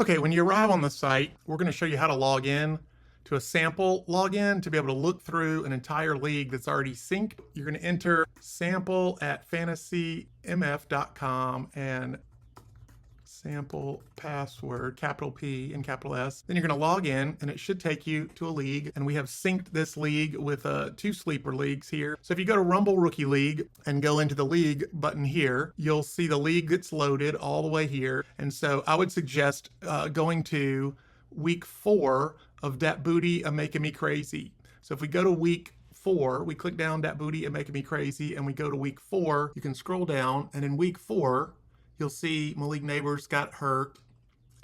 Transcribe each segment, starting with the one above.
Okay, when you arrive on the site, we're going to show you how to log in to a sample login to be able to look through an entire league that's already synced. You're going to enter sample at fantasymf.com and sample password, capital P and capital S. Then you're going to log in and it should take you to a league. And we have synced this league with two sleeper leagues here. So if you go to Rumble Rookie League and go into the league button here, you'll see the league that's loaded all the way here. And so I would suggest going to week 4 of Dat Booty a Making Me Crazy. So if we go to week 4, we click down Dat Booty a Making Me Crazy and we go to week 4, you can scroll down and in week 4, you'll see Malik Neighbors got hurt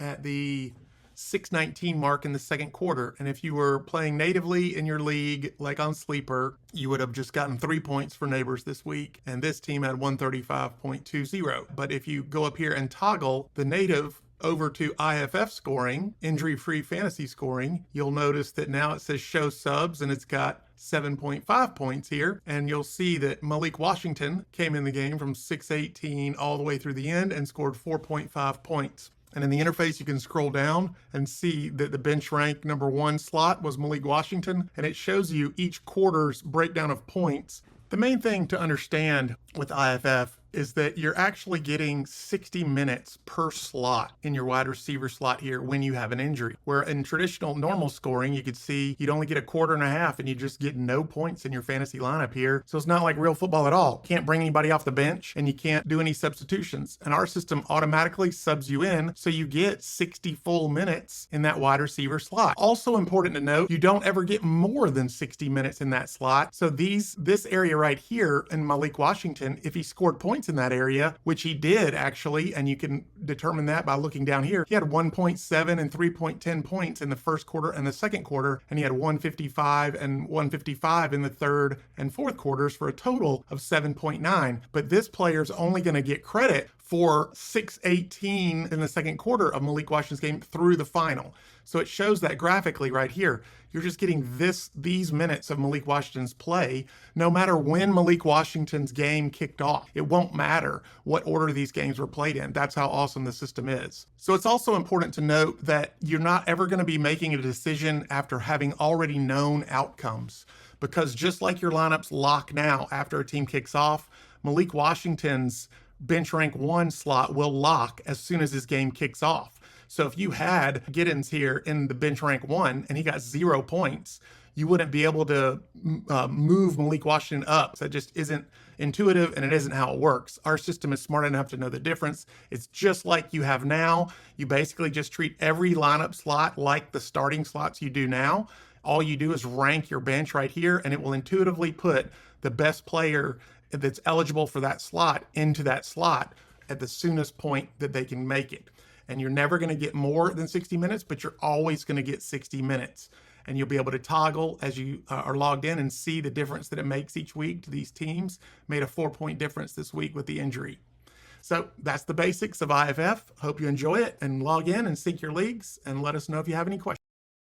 at the 6:19 mark in the second quarter. And if you were playing natively in your league, like on Sleeper, you would have just gotten 3 points for Neighbors this week. And this team had 135.20. But if you go up here and toggle the native over to I.F.F scoring, injury-free fantasy scoring, you'll notice that now it says show subs and it's got 7.5 points here. And you'll see that Malik Washington came in the game from 6:18 all the way through the end and scored 4.5 points. And in the interface, you can scroll down and see that the bench rank number 1 slot was Malik Washington, and it shows you each quarter's breakdown of points. The main thing to understand with I.F.F is that you're actually getting 60 minutes per slot in your wide receiver slot here when you have an injury. Where in traditional normal scoring, you could see you'd only get a quarter and a half and you just get no points in your fantasy lineup here. So it's not like real football at all. Can't bring anybody off the bench and you can't do any substitutions. And our system automatically subs you in so you get 60 full minutes in that wide receiver slot. Also important to note, you don't ever get more than 60 minutes in that slot. So this area right here in Malik Washington, if he scored points in that area, which he did actually, and you can determine that by looking down here. He had 1.7 and 3.10 points in the first quarter and the second quarter, and he had 155 and 155 in the third and fourth quarters for a total of 7.9. But this player's only going to get credit for 6:18 in the second quarter of Malik Washington's game through the final. So it shows that graphically right here. You're just getting these minutes of Malik Washington's play, no matter when Malik Washington's game kicked off. It won't matter what order these games were played in. That's how awesome the system is. So it's also important to note that you're not ever going to be making a decision after having already known outcomes. Because just like your lineups lock now after a team kicks off, Malik Washington's bench rank 1 slot will lock as soon as his game kicks off. So if you had Giddens here in the bench rank 1 and he got 0 points, you wouldn't be able to move Malik Washington up. So that just isn't intuitive and it isn't how it works. Our system is smart enough to know the difference. It's just like you have now. You basically just treat every lineup slot like the starting slots you do now. All you do is rank your bench right here and it will intuitively put the best player that's eligible for that slot into that slot at the soonest point that they can make it. And you're never going to get more than 60 minutes, but you're always going to get 60 minutes. And you'll be able to toggle as you are logged in and see the difference that it makes each week to these teams. Made a 4-point difference this week with the injury. So that's the basics of I.F.F. Hope you enjoy it and log in and sync your leagues and let us know if you have any questions.